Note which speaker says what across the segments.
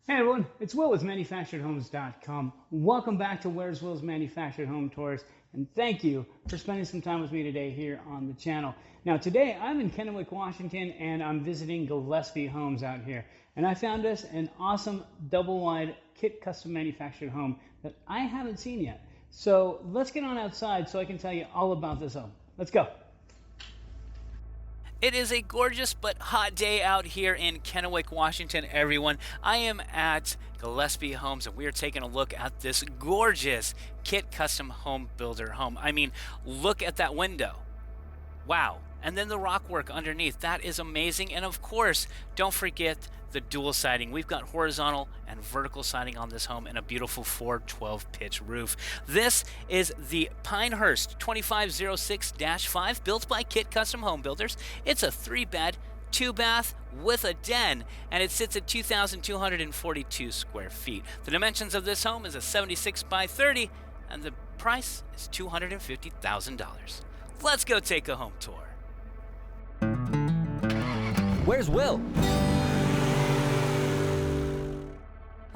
Speaker 1: Hey everyone, it's Will with ManufacturedHomes.com. Welcome back to Where's Will's Manufactured Home Tours, and thank you for spending some time with me today here on the channel. Now today I'm in Kennewick, Washington, and I'm visiting Gillespie Homes out here. And I found us an awesome double-wide KIT Custom Manufactured home that I haven't seen yet. So let's get on outside so I can tell you all about this home. Let's go.
Speaker 2: It is a gorgeous but hot day out here in Kennewick, Washington, everyone. I am at Gillespie Homes and we are taking a look at this gorgeous KIT Custom Home Builder home. I mean, look at that window. Wow. And then the rock work underneath. That is amazing. And of course, don't forget the dual siding. We've got horizontal and vertical siding on this home and a beautiful 412 pitch roof. This is the Pinehurst 2506-5 built by KIT Custom Home Builders. It's a 3-bed, 2-bath with a den, and it sits at 2,242 square feet. The dimensions of this home is a 76 by 30, and the price is $250,000. Let's go take a home tour.
Speaker 3: Where's Will?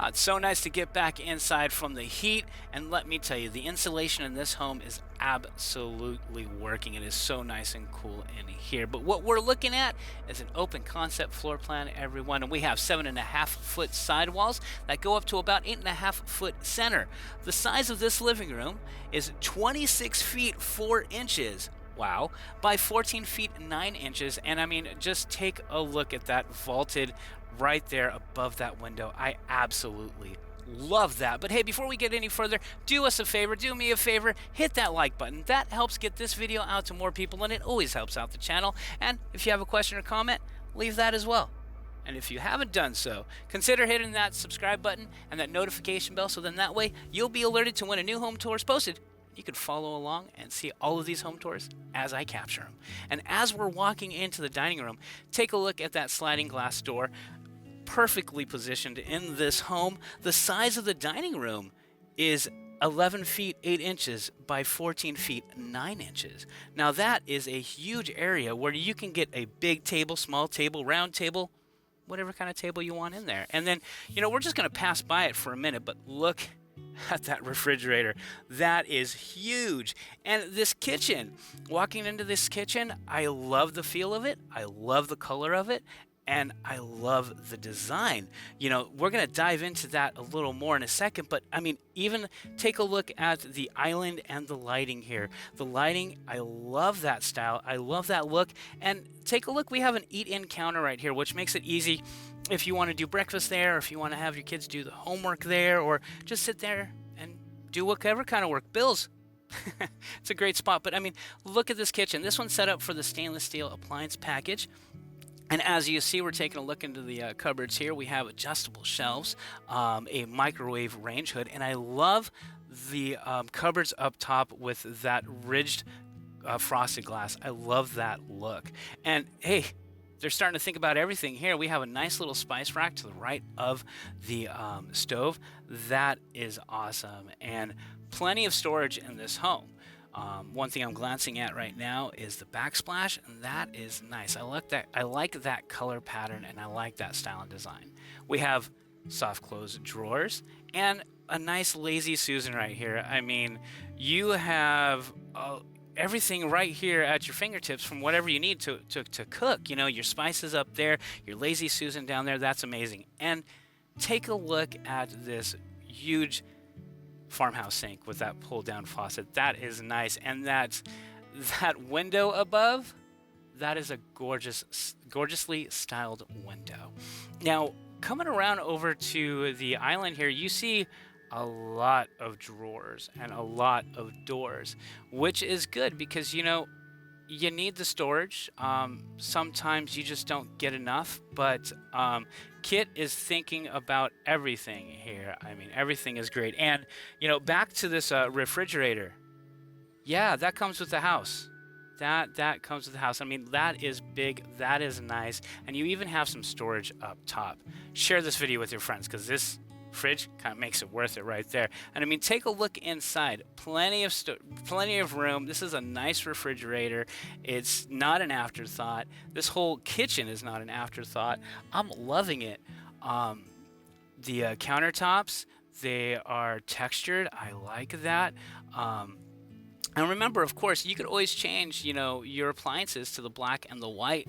Speaker 2: It's so nice to get back inside from the heat, and let me tell you, the insulation in this home is absolutely working. It is so nice and cool in here. But what we're looking at is an open concept floor plan, everyone, and we have 7.5-foot sidewalls that go up to about 8.5-foot center. The size of this living room is 26 feet 4 inches. Wow, by 14 feet 9 inches. And I mean, just take a look at that vaulted right there above that window. I absolutely love that. But hey, before we get any further, do us a favor, do me a favor, hit that like button. That helps get this video out to more people, and it always helps out the channel. And if you have a question or comment, leave that as well. And if you haven't done so, consider hitting that subscribe button and that notification bell, so then that way you'll be alerted to when a new home tour is posted. You can follow along and see all of these home tours as I capture them. And as we're walking into the dining room, take a look at that sliding glass door, perfectly positioned in this home. The size of the dining room is 11 feet 8 inches by 14 feet 9 inches. Now that is a huge area where you can get a big table, small table, round table, whatever kind of table you want in there. And then, we're just going to pass by it for a minute, but look at that refrigerator. That is huge. And this kitchen, walking into this kitchen, I love the feel of it. I love the color of it. And I love the design. We're going to dive into that a little more in a second, but I mean, even take a look at the island and the lighting here. The lighting, I love that style. I love that look. And take a look, we have an eat-in counter right here, which makes it easy if you want to do breakfast there, or if you want to have your kids do the homework there, or just sit there and do whatever kind of work. Bills. It's a great spot. But I mean, look at this kitchen. This one's set up for the stainless steel appliance package. And as you see, we're taking a look into the cupboards here. We have adjustable shelves, a microwave range hood, and I love the cupboards up top with that ridged frosted glass. I love that look. And hey, they're starting to think about everything here. We have a nice little spice rack to the right of the stove. That is awesome. And plenty of storage in this home. One thing I'm glancing at right now is the backsplash, and that is nice. I like that color pattern, and I like that style and design. We have soft close drawers and a nice lazy Susan right here. I mean, you have everything right here at your fingertips from whatever you need to cook. Your spices up there, your lazy Susan down there. That's amazing. And take a look at this huge farmhouse sink with that pull down faucet. That is nice. And that window above, that is a gorgeously styled window. Now, coming around over to the island here, you see a lot of drawers and a lot of doors, which is good because you need the storage. Sometimes you just don't get enough, but KIT is thinking about everything here. I mean, everything is great. And, back to this refrigerator. Yeah, that comes with the house. That comes with the house. I mean, that is big. That is nice. And you even have some storage up top. Share this video with your friends because this fridge kind of makes it worth it right there. And I mean, take a look inside. Plenty of room. This is a nice refrigerator. It's not an afterthought. This whole kitchen is not an afterthought. I'm loving it. The countertops, they are textured. I like that. Um, and remember, of course, you could always change, your appliances to the black and the white,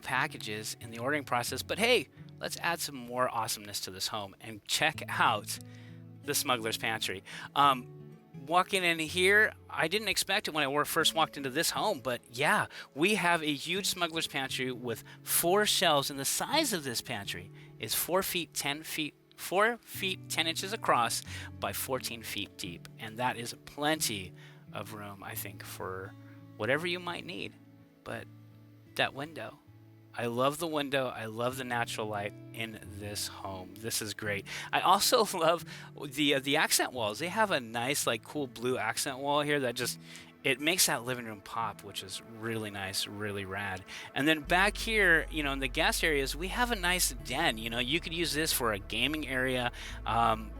Speaker 2: packages in the ordering process. But hey, let's add some more awesomeness to this home and check out the smuggler's pantry. Walking in here, I didn't expect it when I first walked into this home, but yeah, we have a huge smuggler's pantry with 4 shelves, and the size of this pantry is 4 feet 10 inches across by 14 feet deep, and that is plenty of room, I think, for whatever you might need. But that window, I love the window. I love the natural light in this home. This is great. I also love the accent walls. They have a nice, like, cool blue accent wall here that just, it makes that living room pop, which is really nice, really rad. And then back here, in the guest areas, we have a nice den. You could use this for a gaming area.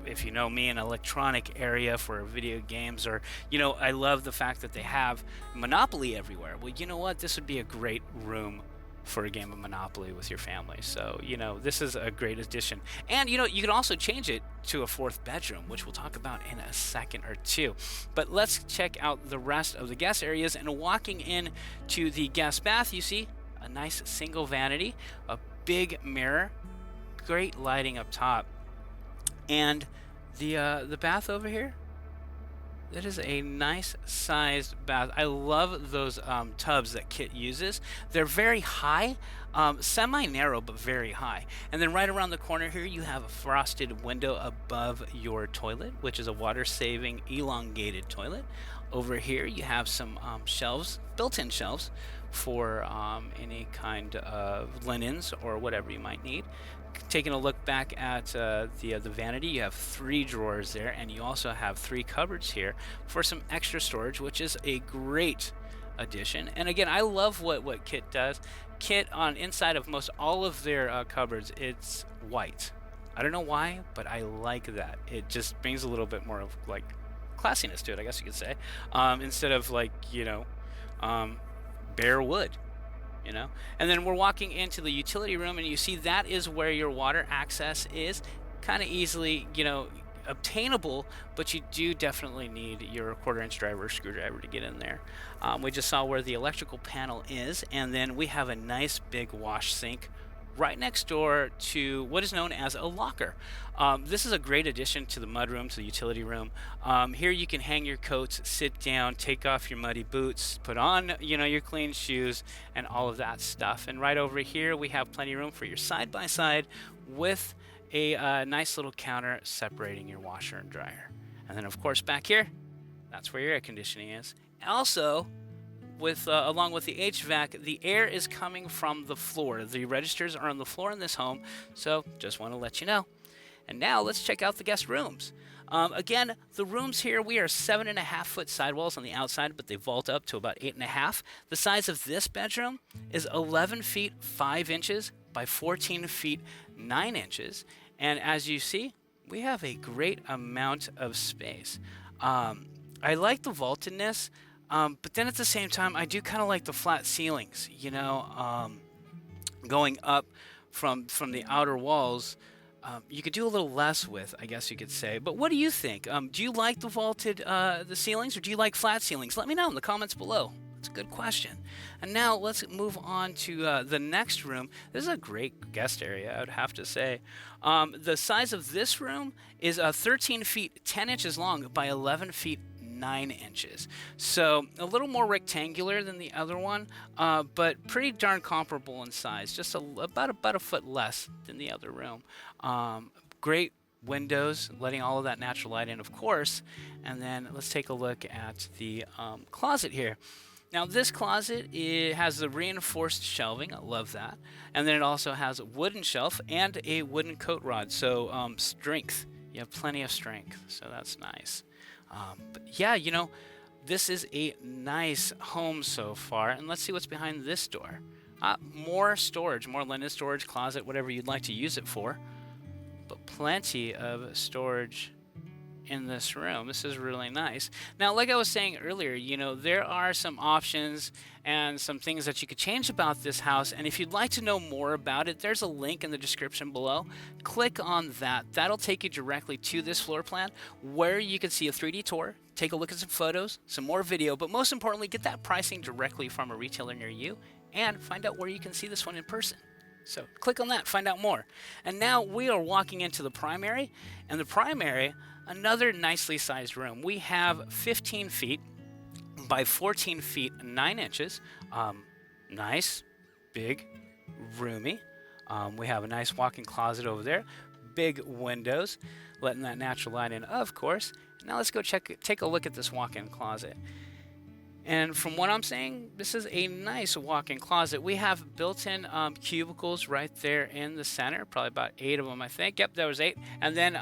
Speaker 2: If you know me, an electronic area for video games, or, I love the fact that they have Monopoly everywhere. Well, you know what? This would be a great room for a game of Monopoly with your family. So, this is a great addition. And, you can also change it to a 4th bedroom, which we'll talk about in a second or two. But let's check out the rest of the guest areas. And walking in to the guest bath, you see a nice single vanity, a big mirror, great lighting up top. And the bath over here, that is a nice sized bath. I love those tubs that KIT uses. They're very high, semi-narrow, but very high. And then right around the corner here, you have a frosted window above your toilet, which is a water-saving, elongated toilet. Over here, you have some shelves, built-in shelves, for any kind of linens or whatever you might need. Taking a look back at the vanity, you have 3 drawers there, and you also have 3 cupboards here for some extra storage, which is a great addition. And again, I love what KIT does. KIT, on inside of most all of their cupboards, it's white. I don't know why, but I like that. It just brings a little bit more of, like, classiness to it, I guess you could say, instead of, like, bare wood. And then we're walking into the utility room, and you see that is where your water access is. Kind of easily, obtainable, but you do definitely need your 1/4-inch driver or screwdriver to get in there. We just saw where the electrical panel is, and then we have a nice big wash sink right next door to what is known as a locker. This is a great addition to the mudroom, to the utility room. Here you can hang your coats, sit down, take off your muddy boots, put on, your clean shoes, and all of that stuff. And right over here, we have plenty of room for your side-by-side with a nice little counter separating your washer and dryer. And then, of course, back here, that's where your air conditioning is. Also, along with the HVAC, the air is coming from the floor. The registers are on the floor in this home, so just want to let you know. And now let's check out the guest rooms. Again, the rooms here, we are 7.5-foot sidewalls on the outside, but they vault up to about 8.5. The size of this bedroom is 11 feet 5 inches by 14 feet 9 inches. And as you see, we have a great amount of space. I like the vaultedness. But then at the same time, I do kind of like the flat ceilings, going up from the outer walls. You could do a little less with, I guess you could say. But what do you think? Do you like the vaulted the ceilings, or do you like flat ceilings? Let me know in the comments below. That's a good question. And now let's move on to the next room. This is a great guest area, I would have to say. The size of this room is 13 feet 10 inches long by 11 feet 9 inches. So a little more rectangular than the other one, but pretty darn comparable in size, just about a foot less than the other room. Great windows, letting all of that natural light in, of course. And then let's take a look at the closet here. Now this closet, it has the reinforced shelving. I love that. And then it also has a wooden shelf and a wooden coat rod. So strength. You have plenty of strength. So that's nice. But yeah, this is a nice home so far. And let's see what's behind this door. More storage, more linen storage, closet, whatever you'd like to use it for. But plenty of storage in this room. This is really nice. Now, like I was saying earlier, you know, there are some options and some things that you could change about this house. And if you'd like to know more about it, there's a link in the description below. Click on that. That'll take you directly to this floor plan where you can see a 3D tour, take a look at some photos, some more video, but most importantly, get that pricing directly from a retailer near you and find out where you can see this one in person. So click on that, find out more. And now we are walking into the primary, and the primary, another nicely sized room. We have 15 feet by 14 feet 9 inches. Nice, big, roomy. We have a nice walk-in closet over there, big windows, letting that natural light in, of course. Now let's go take a look at this walk-in closet. And from what I'm saying, this is a nice walk-in closet. We have built-in cubicles right there in the center, probably about 8 of them, I think. Yep, there was 8. And then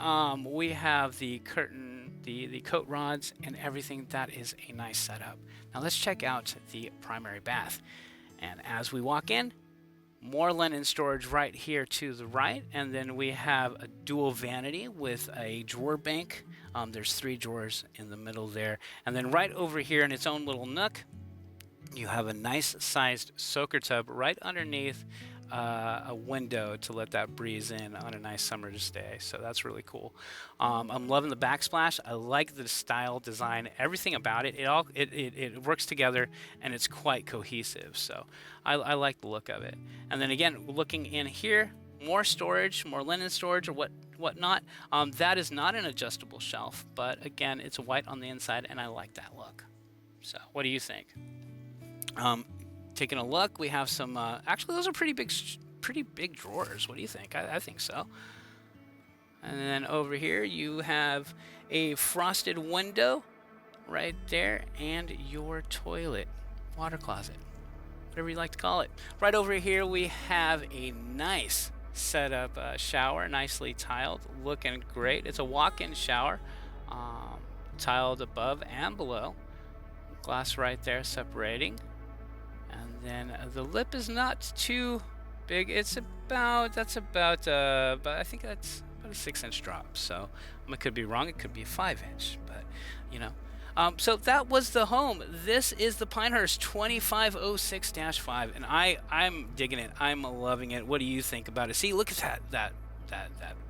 Speaker 2: we have the curtain, the coat rods, and everything. That is a nice setup. Now let's check out the primary bath. And as we walk in, more linen storage right here to the right. And then we have a dual vanity with a drawer bank. There's 3 drawers in the middle there. And then right over here in its own little nook, you have a nice sized soaker tub right underneath a window to let that breeze in on a nice summer's day. So that's really cool. I'm loving the backsplash. I like the style, design, everything about it. It works together and it's quite cohesive. So I like the look of it. And then again, looking in here, more storage, more linen storage or whatnot. That is not an adjustable shelf, but again, it's white on the inside and I like that look. So what do you think? Taking a look, we have some, actually those are pretty big drawers. What do you think? I think so. And then over here you have a frosted window right there and your toilet, water closet, whatever you like to call it. Right over here we have a nice setup shower, nicely tiled, looking great. It's a walk-in shower, tiled above and below. Glass right there separating. And then the lip is not too big. It's about, I think that's about a 6-inch drop. So I could be wrong. It could be a 5-inch, but you know. So that was the home. This is the Pinehurst 2506-5, and I'm digging it. I'm loving it. What do you think about it? See, look at that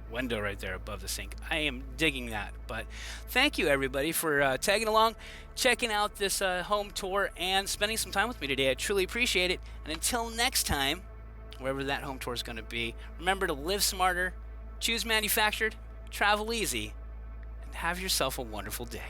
Speaker 2: window right there above the sink. I am digging that. But thank you everybody for tagging along, checking out this home tour, and spending some time with me today. I truly appreciate it. And until next time, wherever that home tour is going to be, remember to live smarter, choose manufactured, travel easy, and have yourself a wonderful day.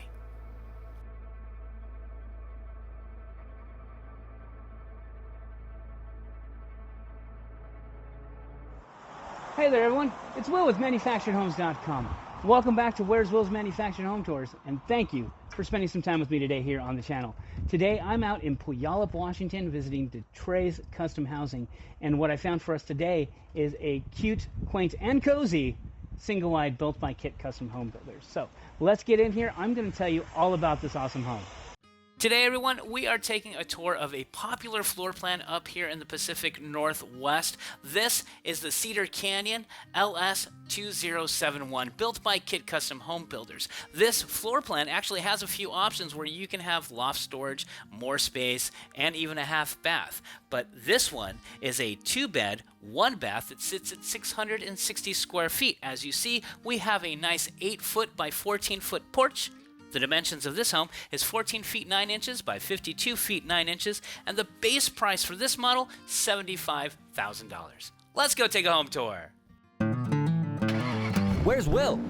Speaker 1: Hey there everyone, it's Will with ManufacturedHomes.com. Welcome back to Where's Will's Manufactured Home Tours, and thank you for spending some time with me today here on the channel. Today I'm out in Puyallup, Washington, visiting KIT Custom Housing, and what I found for us today is a cute, quaint, and cozy single wide built by KIT Custom Homebuilders. So let's get in here. I'm going to tell you all about this awesome home.
Speaker 2: Today, everyone, we are taking a tour of a popular floor plan up here in the Pacific Northwest. This is the Cedar Canyon LS2071, built by KIT Custom Homebuilders. This floor plan actually has a few options where you can have loft storage, more space, and even a half bath. But this one is a 2-bed, 1-bath that sits at 660 square feet. As you see, we have a nice 8-foot by 14-foot porch. The dimensions of this home is 14 feet 9 inches by 52 feet 9 inches, and the base price for this model, $75,000. Let's go take a home tour.
Speaker 3: Where's Will?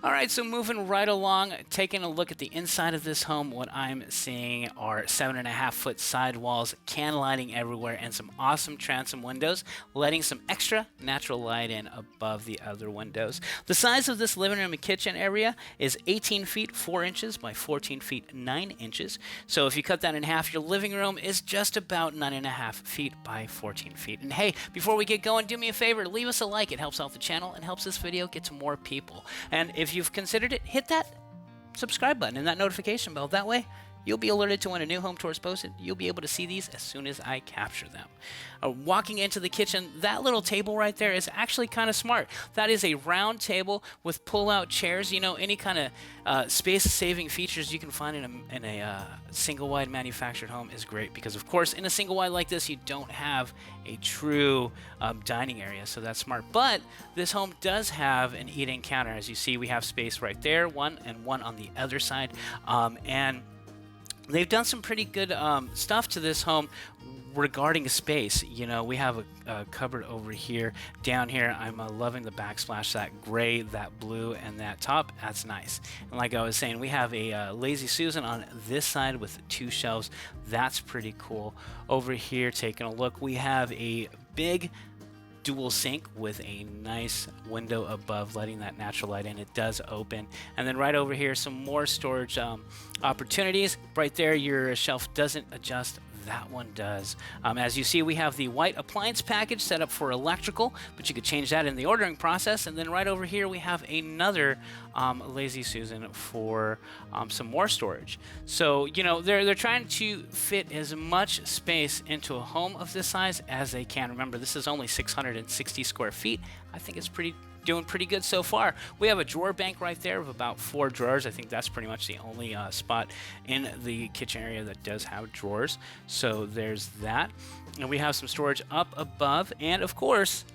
Speaker 2: All right, so moving right along, taking a look at the inside of this home, what I'm seeing are 7.5-foot sidewalls, can lighting everywhere, and some awesome transom windows, letting some extra natural light in above the other windows. The size of this living room and kitchen area is 18 feet 4 inches by 14 feet 9 inches. So if you cut that in half, your living room is just about 9.5 feet by 14 feet. And hey, before we get going, do me a favor, leave us a like. It helps out the channel and helps this video get to more people. And if you've considered it, hit that subscribe button and that notification bell. That way, You'll be alerted to when a new home tour is posted. You'll be able to see these as soon as I capture them. Walking into the kitchen, that little table right there is actually kind of smart. That is a round table with pull-out chairs. You know, any kind of space-saving features you can find in a single-wide manufactured home is great, because of course in a single-wide like this you don't have a true dining area, so that's smart. But this home does have an eat-in counter. As you see, we have space right there, one and one on the other side, and they've done some pretty good stuff to this home regarding space. You know, we have a cupboard over here. Down here, I'm loving the backsplash, that gray, that blue, and that top. That's nice. And like I was saying, we have a Lazy Susan on this side with 2 shelves. That's pretty cool. Over here, taking a look, we have a big dual sink with a nice window above, letting that natural light in. It does open. And then right over here, some more storage opportunities. Right there, your shelf doesn't adjust. That one does. As you see, we have the white appliance package set up for electrical, but you could change that in the ordering process. And then right over here, we have another Lazy Susan for some more storage. So, you know, they're trying to fit as much space into a home of this size as they can. Remember, this is only 660 square feet. I think it's doing pretty good so far. We have a drawer bank right there of about 4 drawers. I think that's pretty much the only spot in the kitchen area that does have drawers. So there's that. And we have some storage up above. And of course,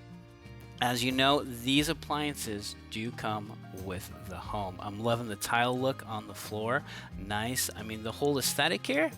Speaker 2: as you know, these appliances do come with the home. I'm loving the tile look on the floor. Nice. I mean, the whole aesthetic here,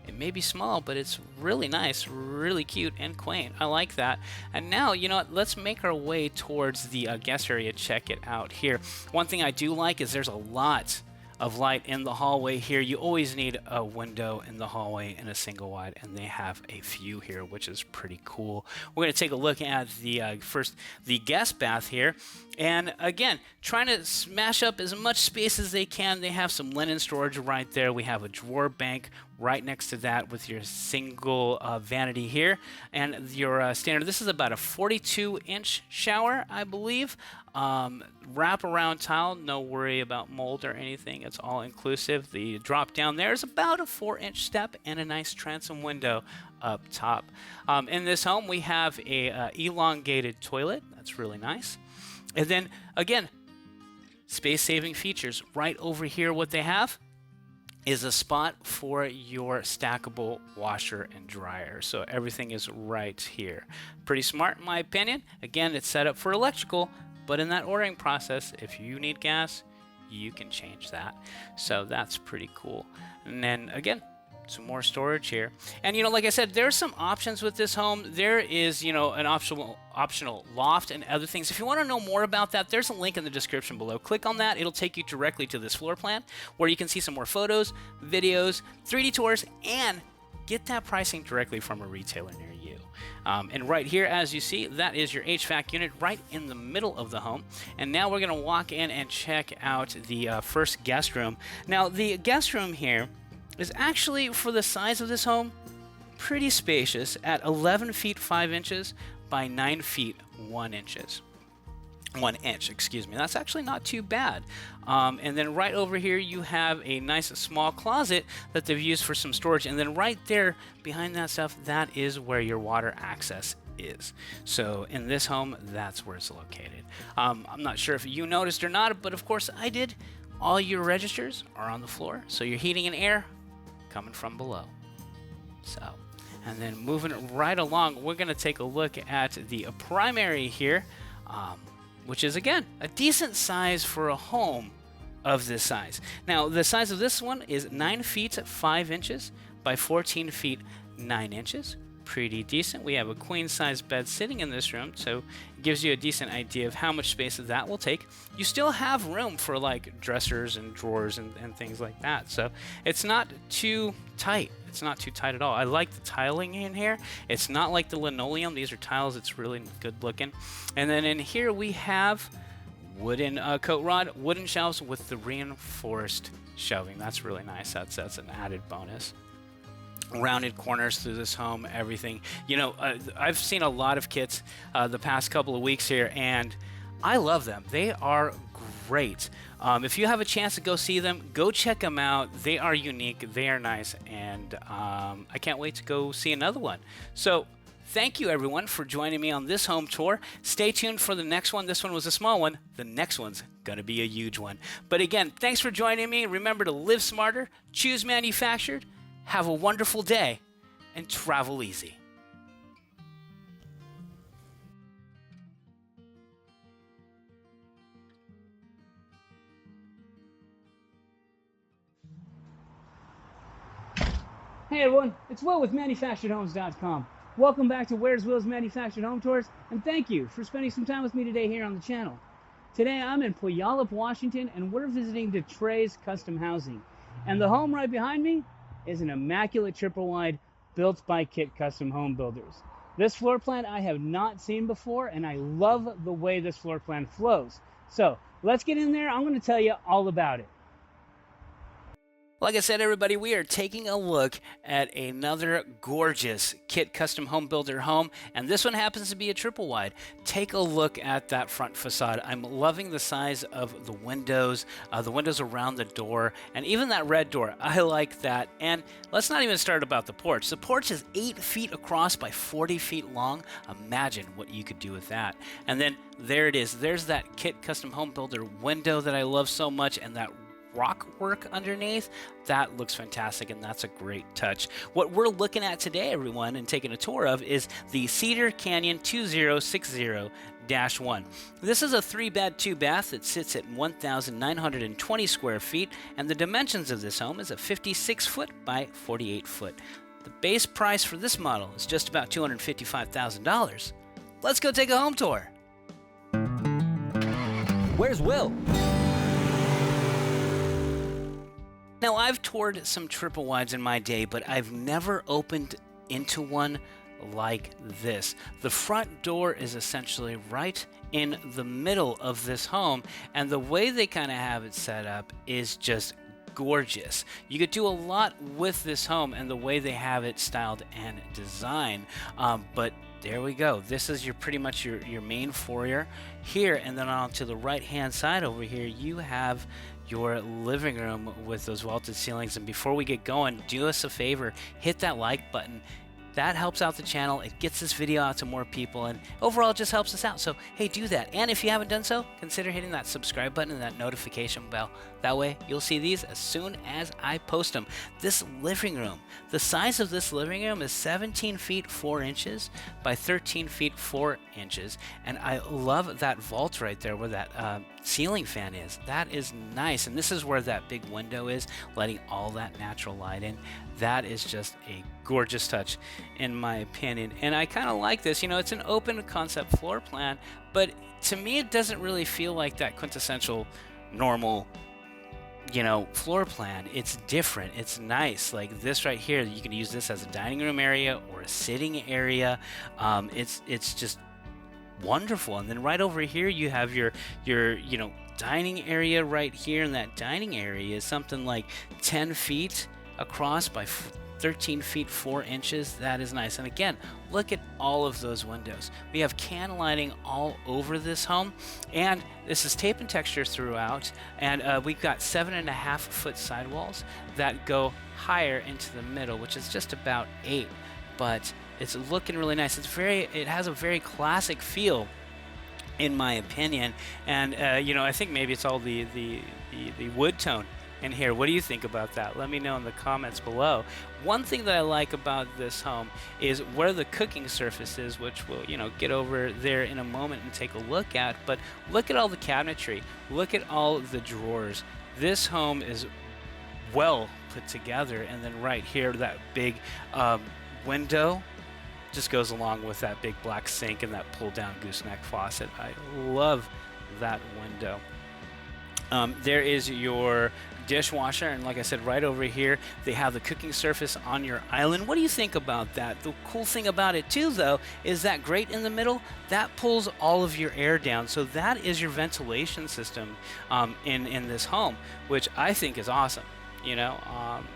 Speaker 2: it may be small, but it's really nice, really cute and quaint. I like that. And now, you know what, let's make our way towards the guest area. Check it out here. One thing I do like is there's a lot of light in the hallway here. You always need a window in the hallway in a single wide, and they have a few here, which is pretty cool. We're going to take a look at the first the guest bath here. And again, trying to smash up as much space as they can. They have some linen storage right there. We have a drawer bank right next to that with your single vanity here. And your standard, this is about a 42-inch shower, I believe. Wrap-around tile, no worry about mold or anything. It's all inclusive. The drop down there is about a 4-inch step and a nice transom window up top. In this home, we have a elongated toilet. That's really nice. And then, again, space-saving features. Right over here, what they have is a spot for your stackable washer and dryer. So everything is right here. Pretty smart, in my opinion. Again, it's set up for electrical, but in that ordering process, if you need gas, you can change that. So that's pretty cool. And then, again, some more storage here. And, you know, like I said, there are some options with this home. There is, you know, an optional loft and other things. If you want to know more about that, there's a link in the description below. Click on that. It'll take you directly to this floor plan where you can see some more photos, videos, 3D tours, and get that pricing directly from a retailer near you. And right here, as you see, that is your HVAC unit right in the middle of the home. And now we're going to walk in and check out the first guest room. Now, the guest room here is actually, for the size of this home, pretty spacious at 11 feet 5 inches by 9 feet 1 inches. 1 inch, excuse me. That's actually not too bad. And then right over here, you have a nice small closet that they've used for some storage. And then right there behind that stuff, that is where your water access is. So in this home, that's where it's located. I'm not sure if you noticed or not, but of course I did. All your registers are on the floor, so your heating and air coming from below. So, and then moving right along, we're going to take a look at the primary here, which is, again, a decent size for a home of this size. Now, the size of this one is 9 feet 5 inches by 14 feet 9 inches. Pretty decent. We have a queen size bed sitting in this room, so it gives you a decent idea of how much space that will take. You still have room for like dressers and drawers and things like that, so it's not too tight. It's not too tight at all. I like the tiling in here. It's not like the linoleum. These are tiles. It's really good looking. And then in here we have wooden coat rod, wooden shelves with the reinforced shelving. That's really nice. That's an added bonus. Rounded corners through this home, everything. You know, I've seen a lot of kits the past couple of weeks here, and I love them. They are great. If you have a chance to go see them, go check them out. They are unique, they are nice, and I can't wait to go see another one. So thank you everyone for joining me on this home tour. Stay tuned for the next one. This one was a small one. The next one's gonna be a huge one. But again, thanks for joining me. Remember to live smarter, choose manufactured, have a wonderful day, and travel easy.
Speaker 1: Hey everyone, it's Will with ManufacturedHomes.com. Welcome back to Where's Will's Manufactured Home Tours, and thank you for spending some time with me today here on the channel. Today I'm in Puyallup, Washington, and we're visiting KIT Custom Housing. And the home right behind me is an immaculate triple wide built by KIT Custom Homebuilders. This floor plan I have not seen before, and I love the way this floor plan flows. So let's get in there. I'm going to tell you all about it.
Speaker 2: Like I said, everybody, we are taking a look at another gorgeous KIT Custom Home Builder home, and this one happens to be a triple wide. Take a look at that front facade. I'm loving the size of the windows around the door, and even that red door. I like that. And let's not even start about the porch. The porch is 8 feet across by 40 feet long. Imagine what you could do with that. And then there it is. There's that KIT Custom Home Builder window that I love so much, and that rock work underneath. That looks fantastic, and that's a great touch. What we're looking at today, everyone, and taking a tour of is the Cedar Canyon 2060-1. This is a 3-bed, 2-bath that sits at 1,920 square feet, and the dimensions of this home is a 56 foot by 48 foot. The base price for this model is just about $255,000. Let's go take a home tour.
Speaker 3: Where's Will?
Speaker 2: Now, I've toured some triple wides in my day, but I've never opened into one like this. The front door is essentially right in the middle of this home, and the way they kind of have it set up is just gorgeous. You could do a lot with this home and the way they have it styled and designed, but there we go. This is pretty much your main foyer here, and then on to the right hand side over here you have your living room with those vaulted ceilings. And before we get going, do us a favor, hit that like button. That helps out the channel. It gets this video out to more people, and overall it just helps us out. So hey, do that. And if you haven't done so, consider hitting that subscribe button and that notification bell. That way you'll see these as soon as I post them. This living room, the size of this living room is 17 feet 4 inches by 13 feet 4 inches. And I love that vault right there where that ceiling fan is. That is nice. And this is where that big window is, letting all that natural light in. That is just a gorgeous touch in my opinion. And I kind of like this. You know, it's an open concept floor plan, but to me it doesn't really feel like that quintessential normal, you know, floor plan. It's different. It's nice. Like this right here, you can use this as a dining room area or a sitting area. It's just wonderful. And then right over here you have your you know, dining area right here, and that dining area is something like 10 feet across by 13 feet 4 inches. That is nice. And again, look at all of those windows. We have can lighting all over this home, and this is tape and texture throughout. And we've got 7.5 foot sidewalls that go higher into the middle, which is just about 8. But it's looking really nice. It has a very classic feel, in my opinion. And you know, I think maybe it's all the wood tone in here. What do you think about that? Let me know in the comments below. One thing that I like about this home is where the cooking surface is, which we'll, you know, get over there in a moment and take a look at. But look at all the cabinetry. Look at all the drawers. This home is well put together. And then right here, that big window just goes along with that big black sink and that pull down gooseneck faucet. I love that window. There is your dishwasher, and like I said, right over here they have the cooking surface on your island. What do you think about that? The cool thing about it too, though, is that grate in the middle that pulls all of your air down, so that is your ventilation system in this home, which I think is awesome. You know,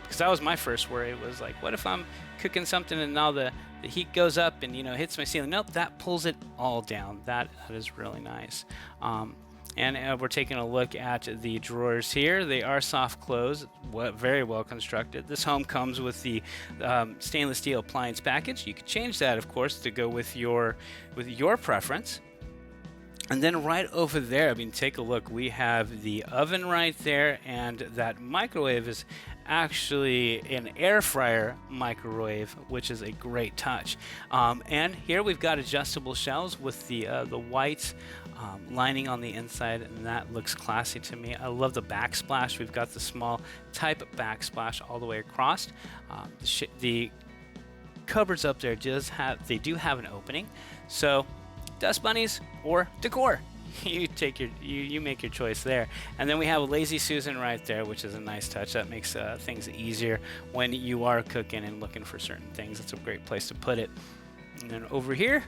Speaker 2: because that was my first worry. It was like, what if I'm cooking something and now the the heat goes up and hits my ceiling. Nope, that pulls it all down. That is really nice. And we're taking a look at the drawers here. They are soft close, very well constructed. This home comes with the stainless steel appliance package. You could change that, of course, to go with your preference. And then right over there, I mean, take a look. We have the oven right there, and that microwave is actually an air fryer microwave, which is a great touch. And here we've got adjustable shelves with the white lining on the inside, and that looks classy to me. I love the backsplash. We've got the small type backsplash all the way across. The cupboards up there do have an opening, so dust bunnies or decor. You make your choice there. And then we have a Lazy Susan right there, which is a nice touch. That makes things easier when you are cooking and looking for certain things. It's a great place to put it. And then over here,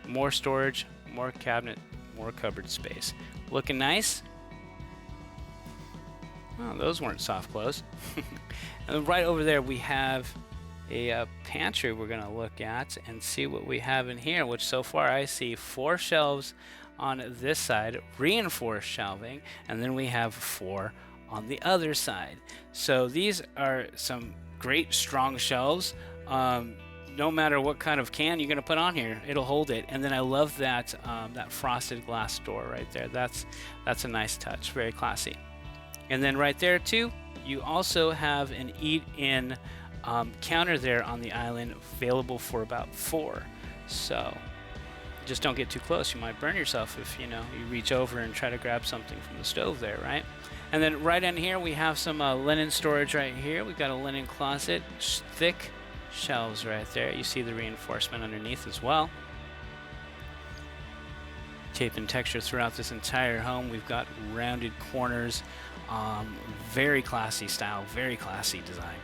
Speaker 2: more storage, more cabinet, more cupboard space. Looking nice. Oh, those weren't soft close. And then right over there we have a pantry we're going to look at and see what we have in here, which so far I see 4 shelves on this side, reinforced shelving, and then we have 4 on the other side. So these are some great strong shelves. No matter what kind of can you're going to put on here, it'll hold it. And then I love that that frosted glass door right there. That's a nice touch, very classy. And then right there too, you also have an eat-in counter there on the island, available for about 4. So just don't get too close. You might burn yourself if you reach over and try to grab something from the stove there, right? And then right in here we have some linen storage right here. We've got a linen closet, thick shelves right there. You see the reinforcement underneath as well. Tape and texture throughout this entire home. We've got rounded corners, very classy style, very classy design.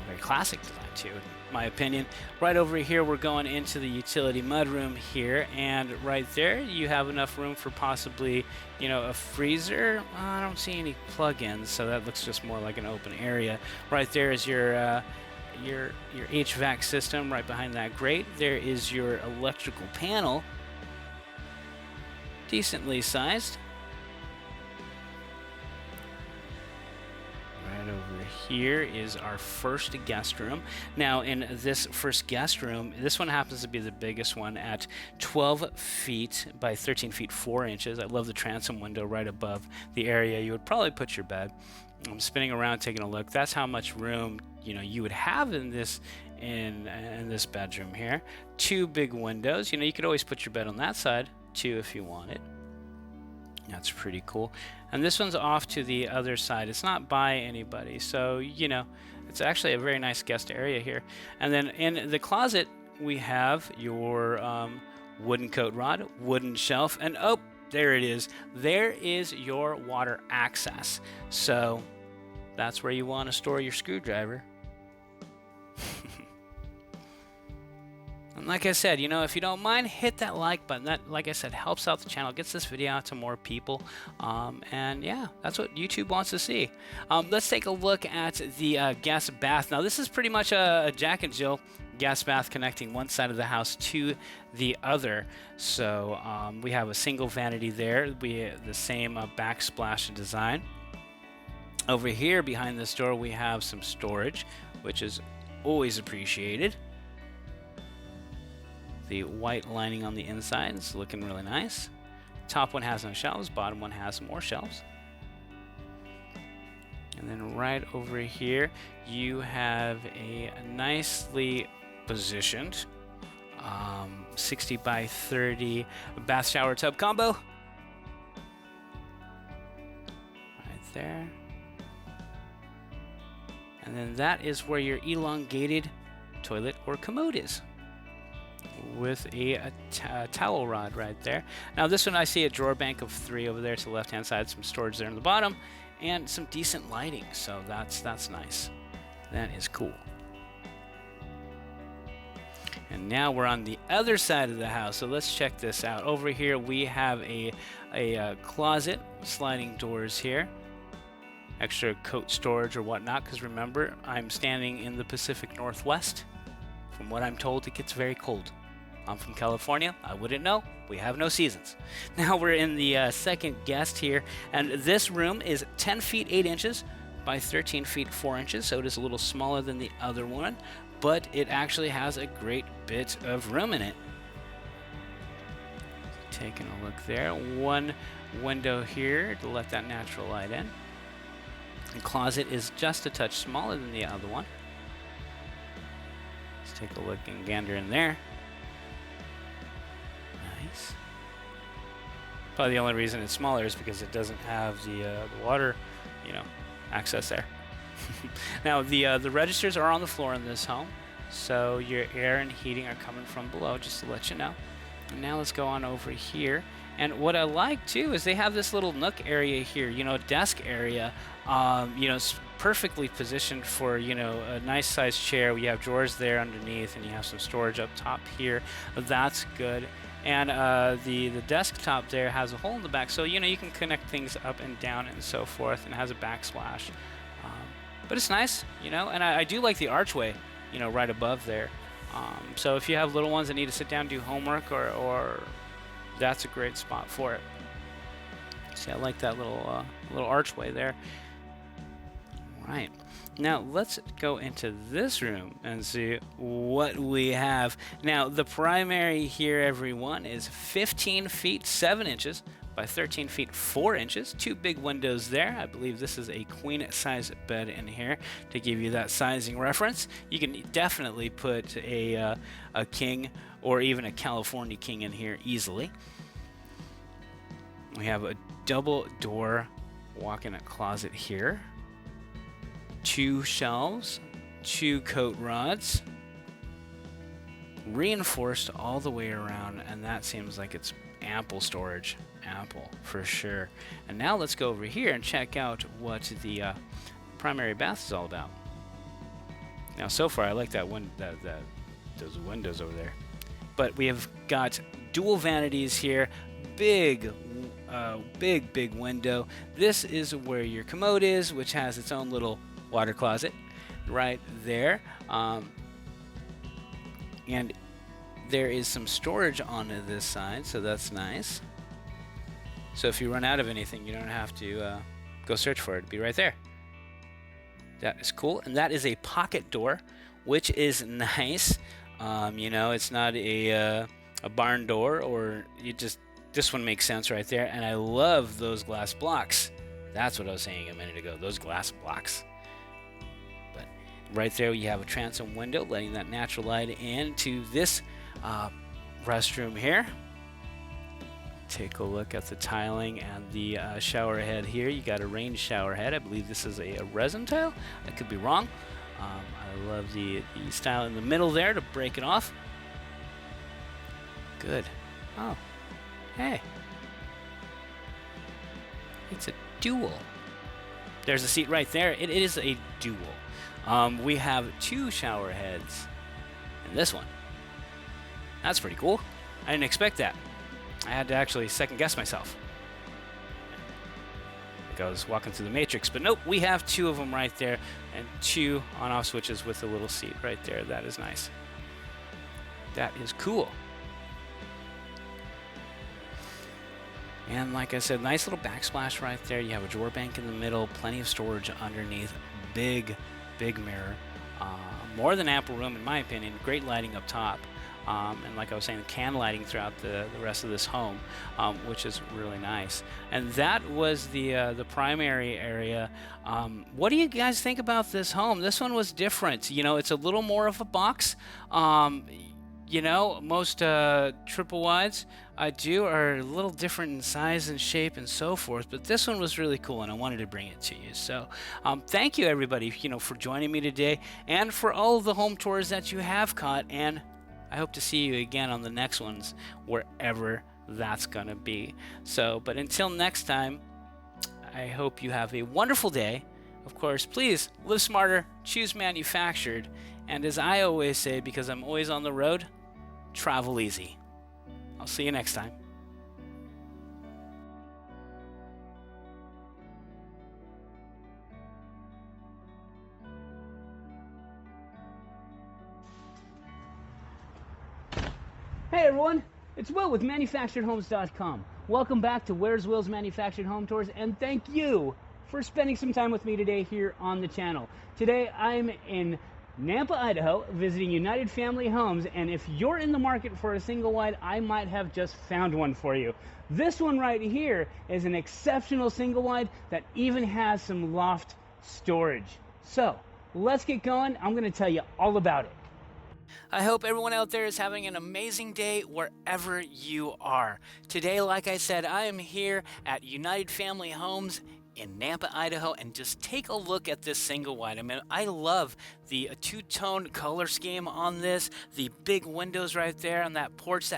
Speaker 2: Very classic design too, in my opinion. Right over here we're going into the utility mudroom here, and right there you have enough room for possibly a freezer. I don't see any plug-ins, so that looks just more like an open area. Right there is your HVAC system. Right behind that grate there is your electrical panel, decently sized. Over here is our first guest room. Now in this first guest room, this one happens to be the biggest one at 12 feet by 13 feet 4 inches. I love the transom window right above the area you would probably put your bed. I'm spinning around taking a look. That's how much room you would have in this bedroom here. 2 big windows. You could always put your bed on that side too if you wanted. That's pretty cool. And this one's off to the other side. It's not by anybody, so it's actually a very nice guest area here. And then in the closet we have your wooden coat rod, wooden shelf, and oh, there it is. There is your water access. So that's where you want to store your screwdriver. And like I said, if you don't mind, hit that like button. That, like I said, helps out the channel, gets this video out to more people. And yeah, that's what YouTube wants to see. Let's take a look at the guest bath. Now, this is pretty much a Jack and Jill guest bath connecting one side of the house to the other. So we have a single vanity there. We have the same backsplash design. Over here behind this door, we have some storage, which is always appreciated. The white lining on the inside is looking really nice. Top one has no shelves, bottom one has more shelves. And then right over here you have a nicely positioned 60 by 30 bath shower tub combo. Right there. And then that is where your elongated toilet or commode is, with a towel rod right there. Now this one I see a drawer bank of 3 over there to the left hand side, some storage there on the bottom, and some decent lighting, so that's nice. That is cool. And now we're on the other side of the house, so let's check this out. Over here we have a closet, sliding doors here, extra coat storage or whatnot, because remember I'm standing in the Pacific Northwest From what I'm told, it gets very cold. I'm from California. I wouldn't know. We have no seasons. Now we're in the second guest here, and this room is 10 feet 8 inches by 13 feet 4 inches, so it is a little smaller than the other one, but it actually has a great bit of room in it. Taking a look there. One window here to let that natural light in. The closet is just a touch smaller than the other one. Let's take a look and gander in there. Nice. Probably the only reason it's smaller is because it doesn't have the water, access there. Now the registers are on the floor in this home, so your air and heating are coming from below, just to let you know. And now let's go on over here. And what I like too is they have this little nook area here, desk area, perfectly positioned for, a nice sized chair. We have drawers there underneath, and you have some storage up top here. That's good. And the desktop there has a hole in the back, so you can connect things up and down and so forth, and it has a backsplash. But it's nice, and I do like the archway, right above there. So if you have little ones that need to sit down and do homework, or that's a great spot for it. See, I like that little archway there. All right. Now let's go into this room and see what we have. Now the primary here, everyone, is 15 feet 7 inches by 13 feet 4 inches. 2 big windows there. I believe this is a queen size bed in here to give you that sizing reference. You can definitely put a king or even a California king in here easily. We have a double door walk-in closet here. 2 shelves, 2 coat rods, reinforced all the way around, and that seems like it's ample storage. Ample for sure. And now let's go over here and check out what the primary bath is all about. Now so far I like that one, those windows over there, but we have got dual vanities here. Big window. This is where your commode is, which has its own little water closet right there, and there is some storage on this side, so that's nice. So if you run out of anything, you don't have to go search for it. It'll be right there. That is cool. And that is a pocket door, which is nice. It's not a barn door, or this one makes sense right there. And I love those glass blocks. That's what I was saying a minute ago, those glass blocks. But right there you have a transom window letting that natural light into this restroom here. Take a look at the tiling and the shower head here. You got a range shower head. I believe this is a resin tile. I could be wrong. I love the style in the middle there to break it off. Good. Oh, hey. It's a dual. There's a seat right there. It is a dual. We have 2 shower heads in this one. That's pretty cool. I didn't expect that. I had to actually second guess myself. Like I was walking through the Matrix, but nope, we have 2 of them right there, and 2 on-off switches with a little seat right there. That is nice. That is cool. And like I said, nice little backsplash right there. You have a drawer bank in the middle, plenty of storage underneath, big mirror. More than ample room in my opinion, great lighting up top. And like I was saying, can lighting throughout the rest of this home, which is really nice. And that was the primary area. What do you guys think about this home? This one was different. It's a little more of a box. Most triple wides I do are a little different in size and shape and so forth, but this one was really cool and I wanted to bring it to you. So thank you everybody, for joining me today and for all of the home tours that you have caught, and I hope to see you again on the next ones, wherever that's gonna be. So, but until next time, I hope you have a wonderful day. Of course, please live smarter, choose manufactured, and as I always say, because I'm always on the road, travel easy. I'll see you next time.
Speaker 1: everyone, it's Will with ManufacturedHomes.com. Welcome back to Where's Will's Manufactured Home Tours, and thank you for spending some time with me today here on the channel. Today I'm in Nampa, Idaho, visiting United Family Homes, and if you're in the market for a single wide, I might have just found one for you. This one right here is an exceptional single wide that even has some loft storage. So let's get going. I'm going to tell you all about it.
Speaker 2: I hope everyone out there is having an amazing day wherever you are. Today, like I said, I am here at United Family Homes in Nampa, Idaho, and just take a look at this single wide. I mean, I love the two-tone color scheme on this, the big windows right there on that porch.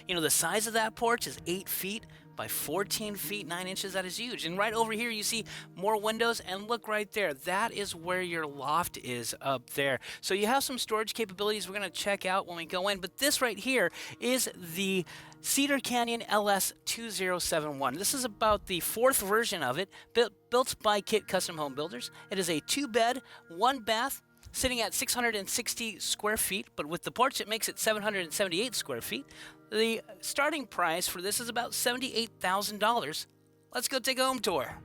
Speaker 2: You know, the size of that porch is 8 feet by 14 feet 9 inches. That is huge. And right over here you see more windows, and look right there, that is where your loft is up there. So you have some storage capabilities we're going to check out when we go in, but this right here is the Cedar Canyon LS2071. This is about the 4th version of it, built by KIT Custom Homebuilders. It is a 2-bed, 1-bath, sitting at 660 square feet, but with the porch it makes it 778 square feet. The starting price for this is about $78,000. Let's go take a home tour.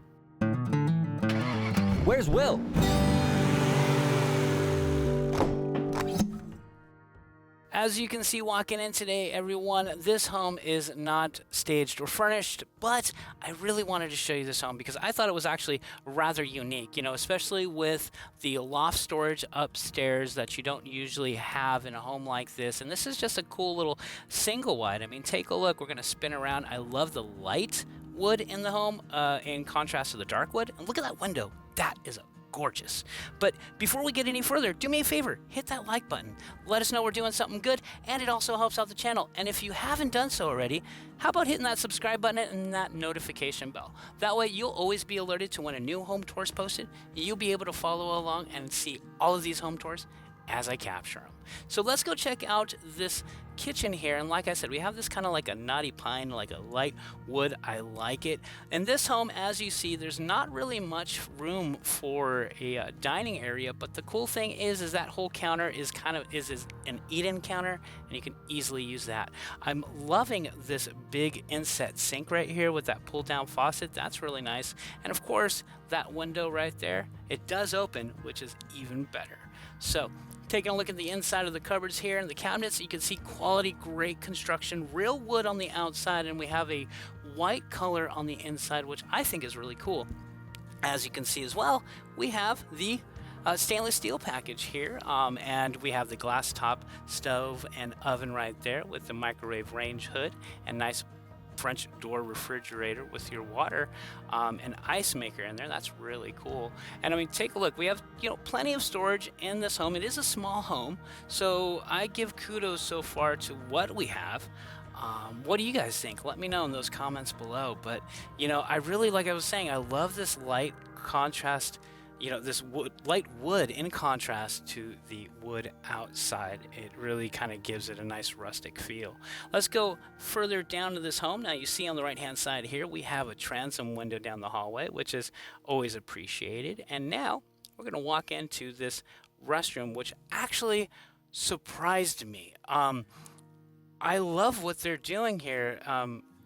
Speaker 3: Where's Will?
Speaker 2: As you can see walking in today, everyone, this home is not staged or furnished, but I really wanted to show you this home because I thought it was actually rather unique, you know, especially with the loft storage upstairs that you don't usually have in a home like this. And this is just a cool little single wide. I mean, take a look. We're going to spin around. I love the light wood in the home in contrast to the dark wood. And look at that window. That is gorgeous. But before we get any further, do me a favor, hit that like button. Let us know we're doing something good, and it also helps out the channel. And if you haven't done so already, how about hitting that subscribe button and that notification bell? That way you'll always be alerted to when a new home tour is posted. You'll be able to follow along and see all of these home tours as I capture them. So let's go check out this kitchen here. And like I said, we have this kind of like a knotty pine, like a light wood. I like it. In this home, as you see, there's not really much room for a dining area, but the cool thing is that whole counter is is an eat-in counter, and you can easily use that. I'm loving this big inset sink right here with that pull-down faucet. That's really nice. And of course, that window right there, it does open, which is even better. So taking a look at the inside of the cupboards here and the cabinets, you can see quality, great construction, real wood on the outside, and we have a white color on the inside, which I think is really cool. As you can see as well, we have the stainless steel package here, and we have the glass top stove and oven right there with the microwave range hood and nice French door refrigerator with your water and ice maker in there. That's really cool. And I mean, take a look. We have, you know, plenty of storage in this home. It is a small home, so I give kudos so far to what we have. What do you guys think? Let me know in those comments below. But, you know, I really, like I was saying, I love this light contrast, you know, this light wood in contrast to the wood outside. It really kind of gives it a nice rustic feel. Let's go further down to this home. Now you see on the right hand side here, we have a transom window down the hallway, which is always appreciated. And now we're going to walk into this restroom, which actually surprised me. I love what they're doing here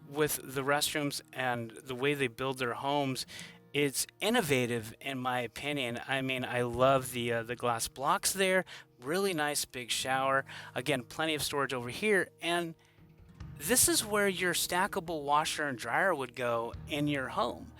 Speaker 2: with the restrooms and the way they build their homes. It's innovative in my opinion. I mean, I love the glass blocks there. Really nice big shower. Again, plenty of storage over here. And this is where your stackable washer and dryer would go in your home.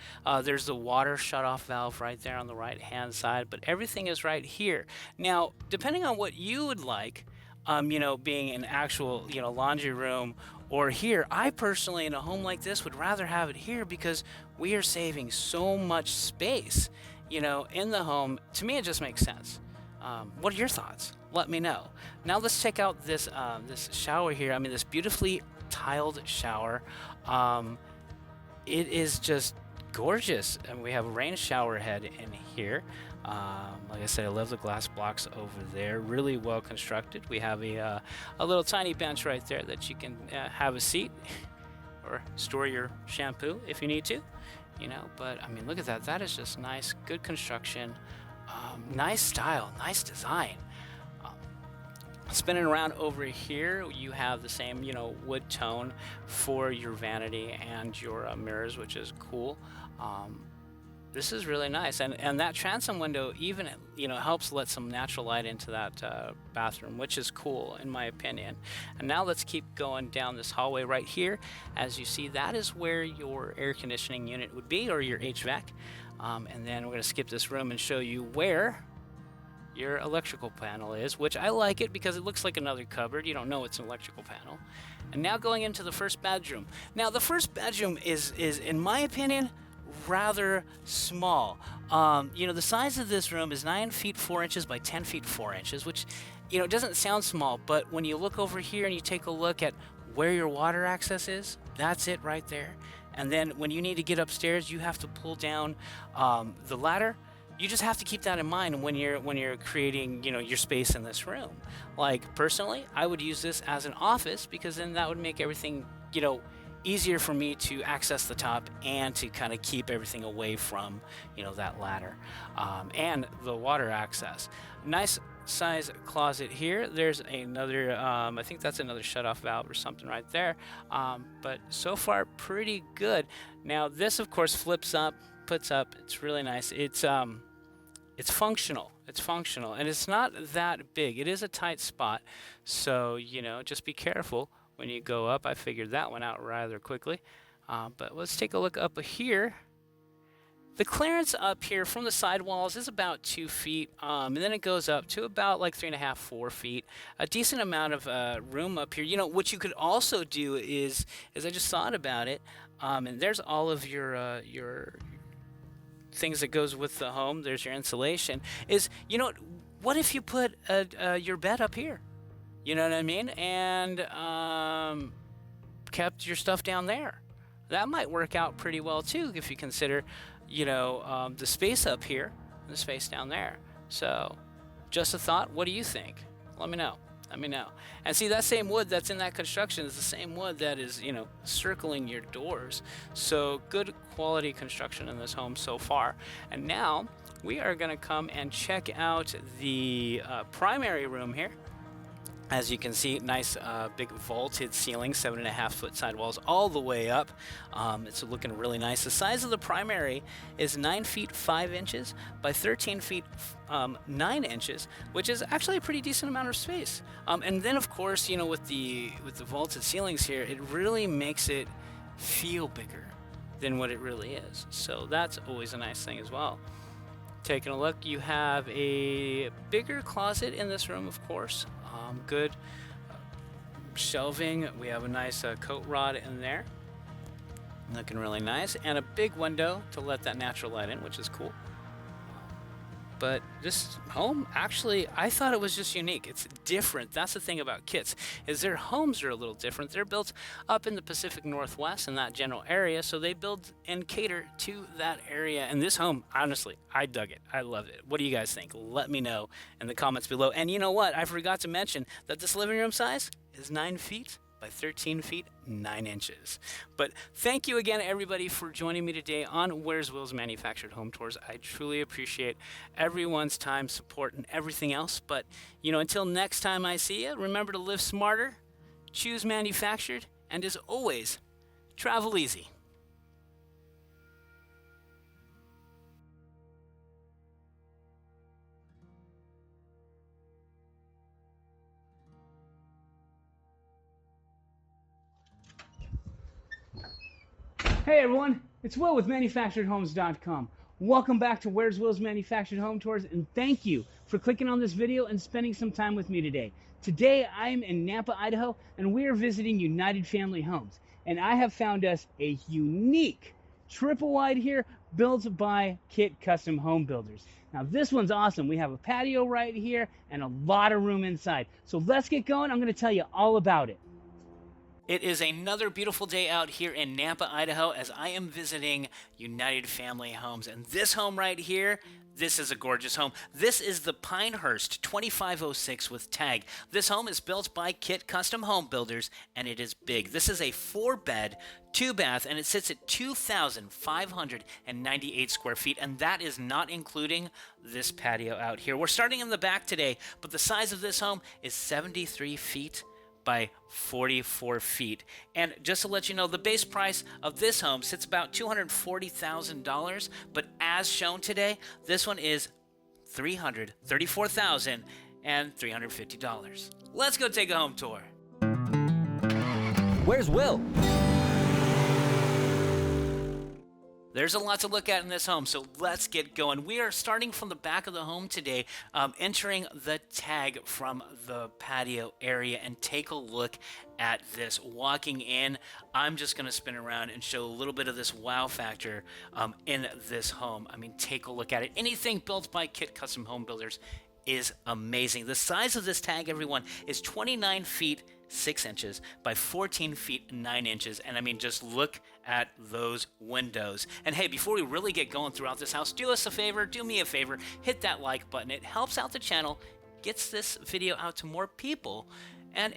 Speaker 2: There's the water shutoff valve right there on the right hand side, but everything is right here. Now, depending on what you would like, you know, being an actual, you know, laundry room or here, I personally in a home like this would rather have it here because we are saving so much space, you know, in the home. To me, it just makes sense. What are your thoughts? Let me know. Now let's check out this this shower here. I mean, this beautifully tiled shower. It is just gorgeous. And we have a rain shower head in here. Like I said, I love the glass blocks over there. Really well constructed. We have a little tiny bench right there that you can have a seat or store your shampoo if you need to, you know. But I mean, look at that. That is just nice, good construction, nice style, nice design. Spinning around over here, you have the same, wood tone for your vanity and your mirrors, which is cool. This is really nice, and that transom window even helps let some natural light into that bathroom, which is cool in my opinion. And now let's keep going down this hallway right here. As you see, that is where your air conditioning unit would be, or your HVAC. And then we're going to skip this room and show you where your electrical panel is, which I like it because it looks like another cupboard. You don't know it's an electrical panel. And now going into the first bedroom. Now the first bedroom is in my opinion rather small. The size of this room is 9 feet 4 inches by 10 feet 4 inches, which doesn't sound small, but when you look over here and you take a look at where your water access is, that's it right there. And then when you need to get upstairs, you have to pull down the ladder. You just have to keep that in mind when you're creating your space in this room. Like personally, I would use this as an office because then that would make everything easier for me to access the top and to kind of keep everything away from that ladder and the water access. Nice size closet here. There's another I think that's another shutoff valve or something right there, but so far pretty good. Now this of course flips up, puts up. It's really nice. It's functional. It's functional, and it's not that big. It is a tight spot, so just be careful when you go up. I figured that one out rather quickly, but let's take a look up here. The clearance up here from the sidewalls is about 2 feet, and then it goes up to about like 3.5, 4 feet. A decent amount of room up here. What you could also do is I just thought about it, and there's all of your things that goes with the home. There's your insulation. What if you put your bed up here? You know what I mean? And kept your stuff down there. That might work out pretty well too if you consider, the space up here and the space down there. So, just a thought. What do you think? Let me know. Let me know. And see, that same wood that's in that construction is the same wood that is, circling your doors. So, good quality construction in this home so far. And now we are going to come and check out the primary room here. As you can see, nice big vaulted ceiling, 7.5 foot sidewalls all the way up. It's looking really nice. The size of the primary is 9 feet 5 inches by 13 feet 9 inches, which is actually a pretty decent amount of space. And then of course, with the vaulted ceilings here, it really makes it feel bigger than what it really is. So that's always a nice thing as well. Taking a look, you have a bigger closet in this room, of course. Good shelving. We have a nice coat rod in there, looking really nice, and a big window to let that natural light in, which is cool. But this home, actually, I thought it was just unique. It's different. That's the thing about KITs, is their homes are a little different. They're built up in the Pacific Northwest in that general area, so they build and cater to that area. And this home, honestly, I dug it. I love it. What do you guys think? Let me know in the comments below. And you know what? I forgot to mention that this living room size is 9 feet by 13 feet 9 inches. But thank you again, everybody, for joining me today on Where's Will's Manufactured Home Tours. I truly appreciate everyone's time, support, and everything else. But until next time I see you, remember to live smarter, choose manufactured, and as always, travel easy.
Speaker 1: Hey everyone, it's Will with ManufacturedHomes.com. Welcome back to Where's Will's Manufactured Home Tours, and thank you for clicking on this video and spending some time with me today. Today I'm in Nampa, Idaho, and we are visiting United Family Homes. And I have found us a unique triple wide here built by KIT Custom Homebuilders. Now this one's awesome. We have a patio right here and a lot of room inside. So let's get going. I'm going to tell you all about it.
Speaker 2: It is another beautiful day out here in Nampa, Idaho, as I am visiting United Family Homes. And this home right here, this is a gorgeous home. This is the Pinehurst 2506 with tag. This home is built by KIT Custom Homebuilders, and it is big. This is a 4-bed, 2-bath, and it sits at 2,598 square feet, and that is not including this patio out here. We're starting in the back today, but the size of this home is 73 feet by 44 feet. And just to let you know, the base price of this home sits about $240,000, but as shown today, this one is $334,350. Let's go take a home tour.
Speaker 3: Where's Will?
Speaker 2: There's a lot to look at in this home, so let's get going. We are starting from the back of the home today, entering the tag from the patio area, and take a look at this. Walking in, I'm just going to spin around and show a little bit of this wow factor in this home. I mean, take a look at it. Anything built by KIT Custom Homebuilders is amazing. The size of this tag, everyone, is 29 feet 6 inches by 14 feet 9 inches. And I mean, just look at those windows. And hey, before we really get going throughout this house, do us a favor, do me a favor, hit that like button. It helps out the channel, gets this video out to more people, and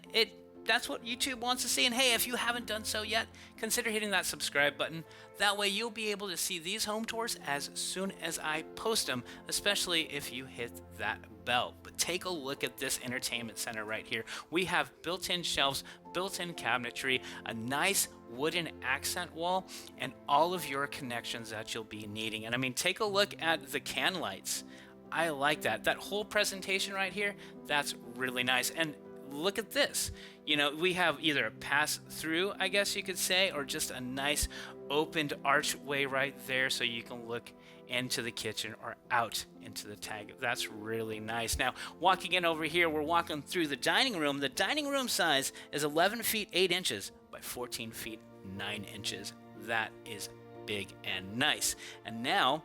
Speaker 2: that's what YouTube wants to see. And hey, if you haven't done so yet, consider hitting that subscribe button. That way you'll be able to see these home tours as soon as I post them, especially if you hit that bell. But take a look at this entertainment center right here. We have built-in shelves, built-in cabinetry, a nice wooden accent wall, and all of your connections that you'll be needing. And I mean, take a look at the can lights. I like that. That whole presentation right here, that's really nice. And look at this. You know, we have either a pass through, I guess you could say, or just a nice opened archway right there so you can look into the kitchen or out into the tag. That's really nice. Now, walking in over here, we're walking through the dining room. The dining room size is 11 feet 8 inches by 14 feet 9 inches. That is big and nice. And now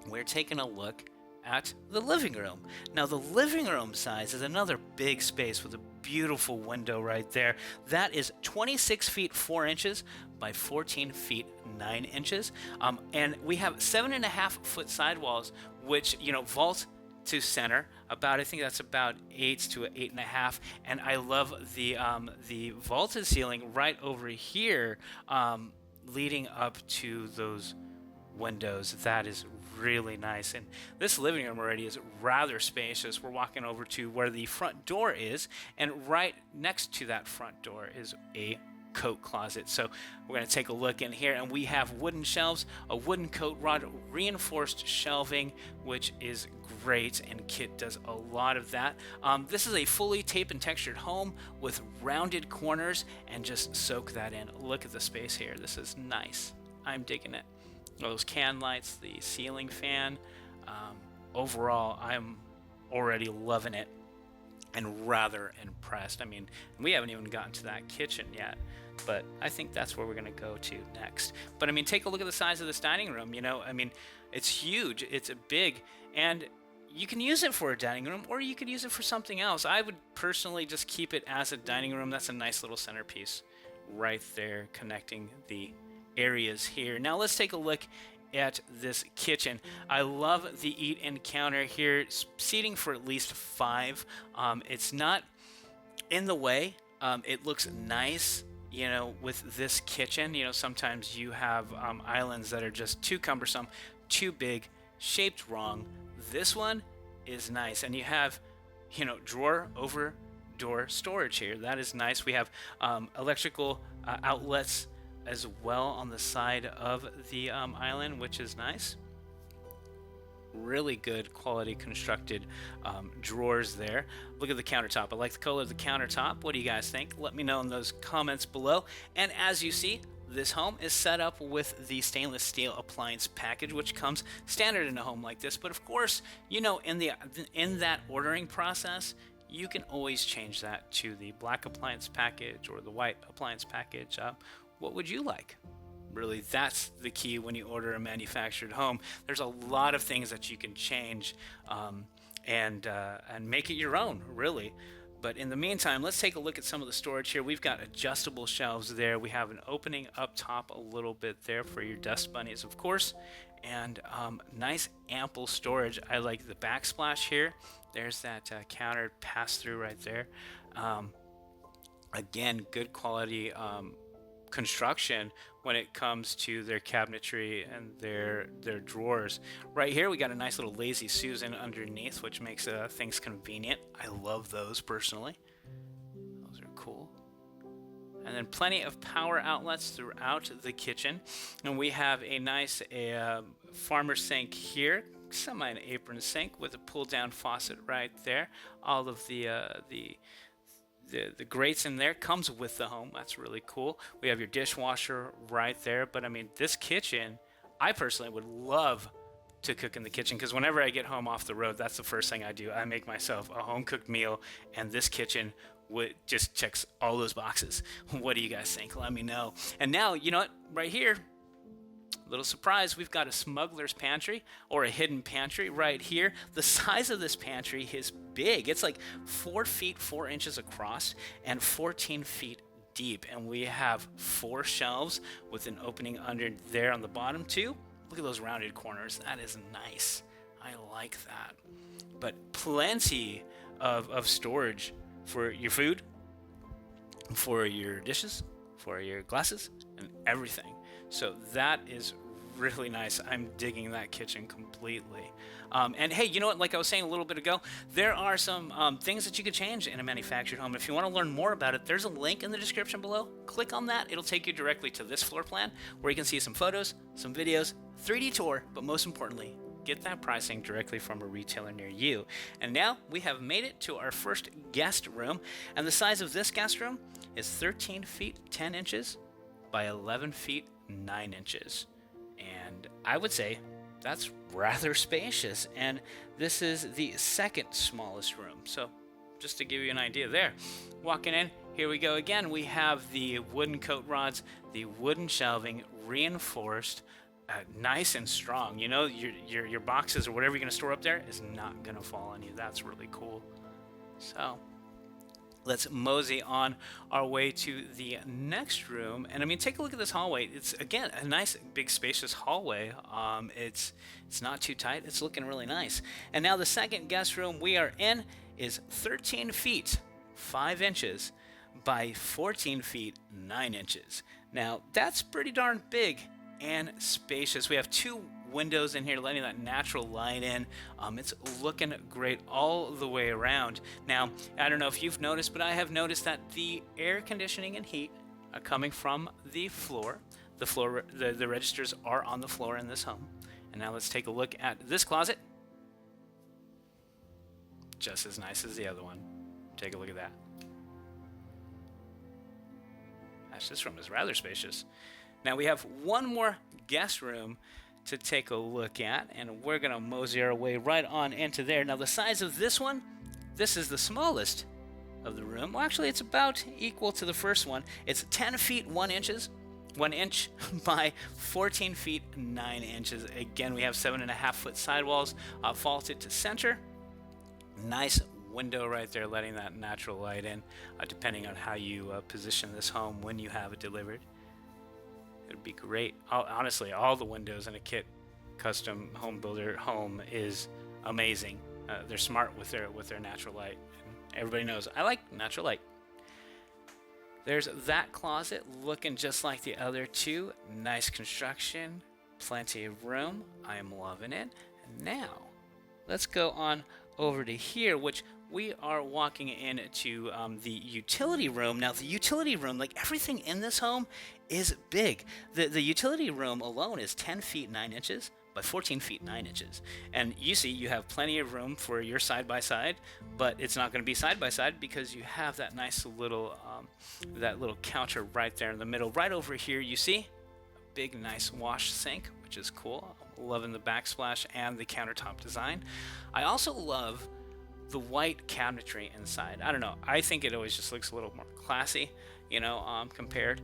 Speaker 2: we're taking a look at the living room. Now, the living room size is another big space with a beautiful window right there. That is 26 feet 4 inches by 14 feet 9 inches. And we have 7.5 foot sidewalls, which, you know, vault to center about, I think that's about 8 to 8.5. And I love the vaulted ceiling right over here, leading up to those windows. That is really nice. And this living room already is rather spacious. We're walking over to where the front door is, and right next to that front door is a coat closet. So we're going to take a look in here, and we have wooden shelves, a wooden coat rod, reinforced shelving, which is great, and KIT does a lot of that. This is a fully tape and textured home with rounded corners, and just soak that in. Look at the space here. This is nice. I'm digging it. Those can lights, the ceiling fan. Overall, I'm already loving it and rather impressed. I mean, we haven't even gotten to that kitchen yet, but I think that's where we're going to go to next. But I mean, take a look at the size of this dining room. You know, I mean, it's huge, it's big, and you can use it for a dining room, or you could use it for something else. I would personally just keep it as a dining room. That's a nice little centerpiece right there connecting the areas here. Now let's take a look at this kitchen. I love the eat-in counter here. It's seating for at least 5. It's not in the way. It looks nice, you know, with this kitchen. You know, sometimes you have islands that are just too cumbersome, too big, shaped wrong. This one is nice, and you have, you know, drawer over door storage here. That is nice. We have electrical outlets as well on the side of the island, which is nice. Really good quality constructed drawers there. Look at the countertop. I like the color of the countertop. What do you guys think? Let me know in those comments below. And as you see, this home is set up with the stainless steel appliance package, which comes standard in a home like this. But of course, you know, in that ordering process, you can always change that to the black appliance package or the white appliance package. What would you like? Really, that's the key when you order a manufactured home. There's a lot of things that you can change and make it your own, really. But in the meantime, let's take a look at some of the storage here. We've got adjustable shelves there. We have an opening up top a little bit there for your dust bunnies, of course. And nice ample storage. I like the backsplash here. There's that counter pass-through right there. Again, good quality construction when it comes to their cabinetry and their drawers. Right here we got a nice little lazy Susan underneath, which makes things convenient. I love those personally. Those are cool. And then plenty of power outlets throughout the kitchen. And we have a nice farmer sink here, semi an apron sink with a pull down faucet right there. All of the grates in there comes with the home. That's really cool. We have your dishwasher right there. But I mean, this kitchen, I personally would love to cook in the kitchen, because whenever I get home off the road, that's the first thing I do. I make myself a home cooked meal, and this kitchen just checks all those boxes. What do you guys think? Let me know. And now, you know what? Right here, little surprise, we've got a smuggler's pantry, or a hidden pantry right here. The size of this pantry is big. It's like 4 feet 4 inches across and 14 feet deep. And we have 4 shelves with an opening under there on the bottom too. Look at those rounded corners. That is nice. I like that. But plenty of storage for your food, for your dishes, for your glasses, and everything. So that is really nice. I'm digging that kitchen completely. And hey, you know what? Like I was saying a little bit ago, there are some things that you could change in a manufactured home. If you want to learn more about it, there's a link in the description below. Click on that. It'll take you directly to this floor plan where you can see some photos, some videos, 3D tour, but most importantly, get that pricing directly from a retailer near you. And now we have made it to our first guest room. And the size of this guest room is 13 feet 10 inches by 11 feet 9 inches. And I would say that's rather spacious. And this is the second smallest room. So just to give you an idea there. Walking in, here we go again. We have the wooden coat rods, the wooden shelving, reinforced, nice and strong. You know, your boxes or whatever you're going to store up there is not going to fall on you. That's really cool. So let's mosey on our way to the next room. And I mean, take a look at this hallway. It's, again, a nice, big, spacious hallway. It's not too tight. It's looking really nice. And now the second guest room we are in is 13 feet 5 inches by 14 feet 9 inches. Now, that's pretty darn big and spacious. We have 2 windows in here letting that natural light in. It's looking great all the way around. Now, I don't know if you've noticed, but I have noticed that the air conditioning and heat are coming from the floor. The registers are on the floor in this home. And now let's take a look at this closet. Just as nice as the other one. Take a look at that. Gosh, this room is rather spacious. Now we have one more guest room to take a look at, and we're going to mosey our way right on into there. Now the size of this one, this is the smallest of the room. Well, actually, it's about equal to the first one. It's 10 feet 1 inch by 14 feet 9 inches. Again, we have 7.5 foot sidewalls, vaulted to center. Nice window right there, letting that natural light in, depending on how you position this home when you have it delivered. It'd be great. Honestly, all the windows in a KIT Custom Homebuilder home is amazing. They're smart with their natural light. And everybody knows I like natural light. There's that closet looking just like the other 2. Nice construction, plenty of room. I am loving it. And now, let's go on over to here, which we are walking into the utility room. Now, the utility room, like everything in this home, is big. The utility room alone is 10 feet 9 inches by 14 feet 9 inches. And you see, you have plenty of room for your side-by-side, but it's not going to be side-by-side because you have that nice little, that little counter right there in the middle. Right over here, you see a big, nice wash sink, which is cool. I'm loving the backsplash and the countertop design. I also love the white cabinetry inside. I don't know. I think it always just looks a little more classy, you know, compared.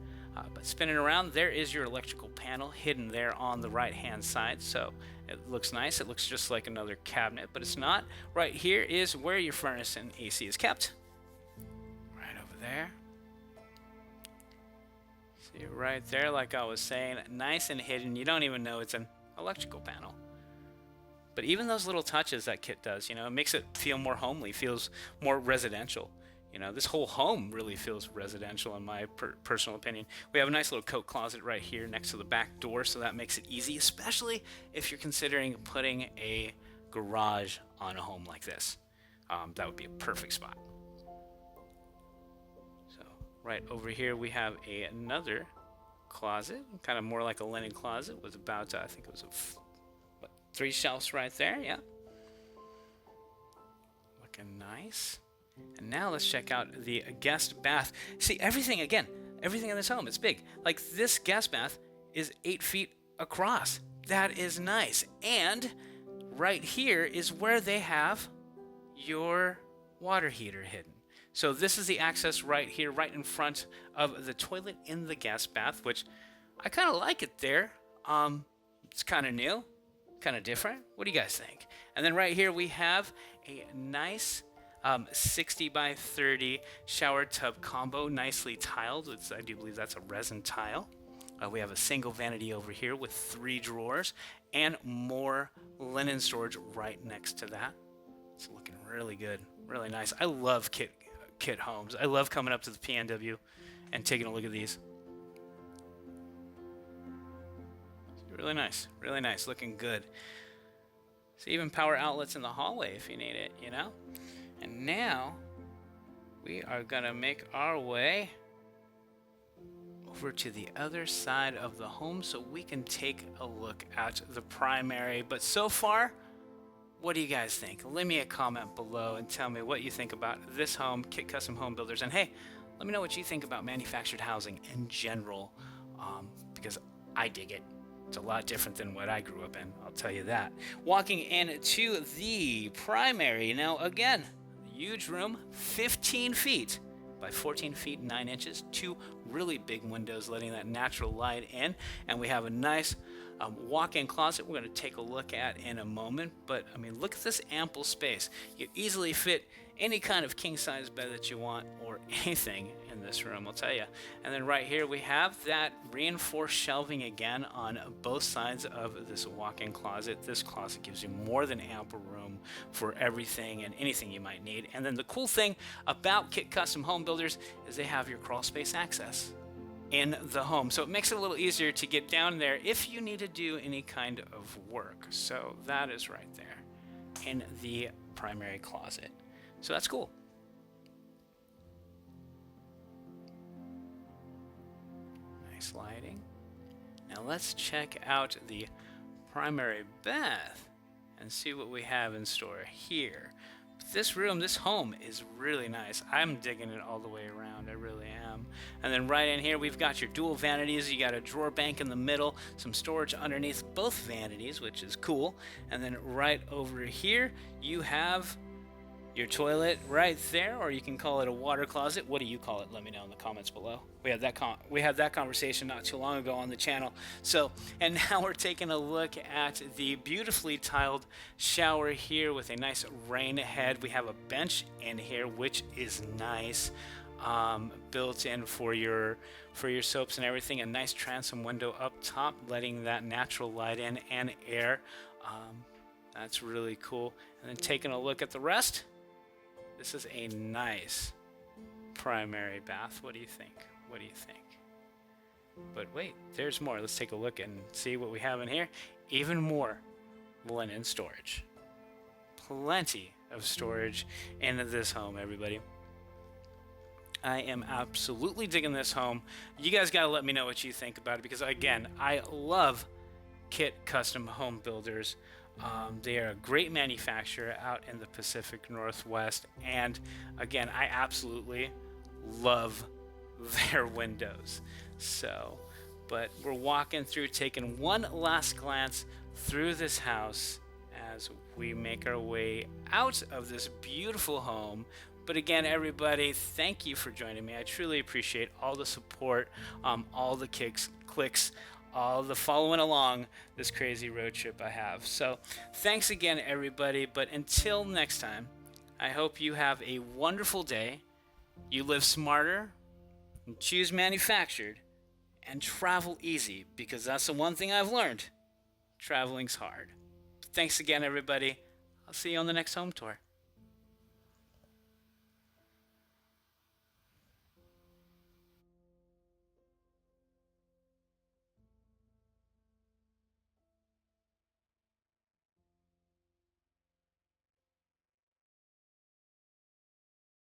Speaker 2: But spinning around, there is your electrical panel hidden there on the right-hand side. So it looks nice. It looks just like another cabinet, but it's not. Right here is where your furnace and AC is kept. there. See right there, like I was saying, nice and hidden. You don't even know it's an electrical panel. But even those little touches that KIT does, you know, it makes it feel more homely, feels more residential. You know, this whole home really feels residential in my personal opinion. We have a nice little coat closet right here next to the back door, so that makes it easy, especially if you're considering putting a garage on a home like this. That would be a perfect spot. So right over here we have another closet, kind of more like a linen closet with about, I think it was 3 shelves right there, yeah. Looking nice. And now let's check out the guest bath. See, everything in this home, it's big. Like this guest bath is 8 feet across. That is nice. And right here is where they have your water heater hidden. So this is the access right here, right in front of the toilet in the guest bath, which I kind of like it there. It's kind of new, kind of different. What do you guys think? And then right here we have a nice 60 by 30 shower tub combo, nicely tiled. I do believe that's a resin tile. We have a single vanity over here with 3 drawers and more linen storage right next to that. It's looking really good, really nice. I love KIT homes. I love coming up to the PNW and taking a look at these. Really nice, looking good. So even power outlets in the hallway if you need it, you know? And now we are gonna make our way over to the other side of the home so we can take a look at the primary. But so far, what do you guys think? Leave me a comment below and tell me what you think about this home, KIT Custom Homebuilders. And hey, let me know what you think about manufactured housing in general, because I dig it. It's a lot different than what I grew up in, I'll tell you that. Walking into the primary. Now again, huge room, 15 feet by 14 feet 9 inches, 2 really big windows letting that natural light in, and we have a nice walk-in closet we're going to take a look at in a moment. But I mean, look at this ample space. You easily fit any kind of king-size bed that you want or anything in this room, I'll tell you. And then right here we have that reinforced shelving again on both sides of this walk-in closet. This closet gives you more than ample room for everything and anything you might need. And then the cool thing about KIT Custom Homebuilders is they have your crawl space access in the home, so it makes it a little easier to get down there if you need to do any kind of work. So that is right there in the primary closet. So that's cool. Nice lighting. Now let's check out the primary bath and see what we have in store here. This home is really nice. I'm digging it all the way around. I really am. And then right in here, we've got your dual vanities. You got a drawer bank in the middle, some storage underneath both vanities, which is cool. And then right over here, you have your toilet right there, or you can call it a water closet. What do you call it? Let me know in the comments below. We had that conversation not too long ago on the channel. So, and now we're taking a look at the beautifully tiled shower here with a nice rain head. We have a bench in here, which is nice, built in for your soaps and everything. A nice transom window up top, letting that natural light in and air. That's really cool. And then taking a look at the rest. This is a nice primary bath. What do you think? What do you think? But wait, there's more. Let's take a look and see what we have in here. Even more linen storage. Plenty of storage in this home, everybody. I am absolutely digging this home. You guys got to let me know what you think about it, because again, I love KIT Custom Homebuilders. They are a great manufacturer out in the Pacific Northwest, and again, I absolutely love their windows. So, but we're walking through, taking one last glance through this house as we make our way out of this beautiful home. But again, everybody, thank you for joining me. I truly appreciate all the support, all the clicks, all the following along this crazy road trip I have. So thanks again, everybody. But until next time, I hope you have a wonderful day You live smarter, and choose manufactured, and travel easy, because that's the one thing I've learned. Traveling's hard. Thanks again, everybody. I'll see you on the next home tour.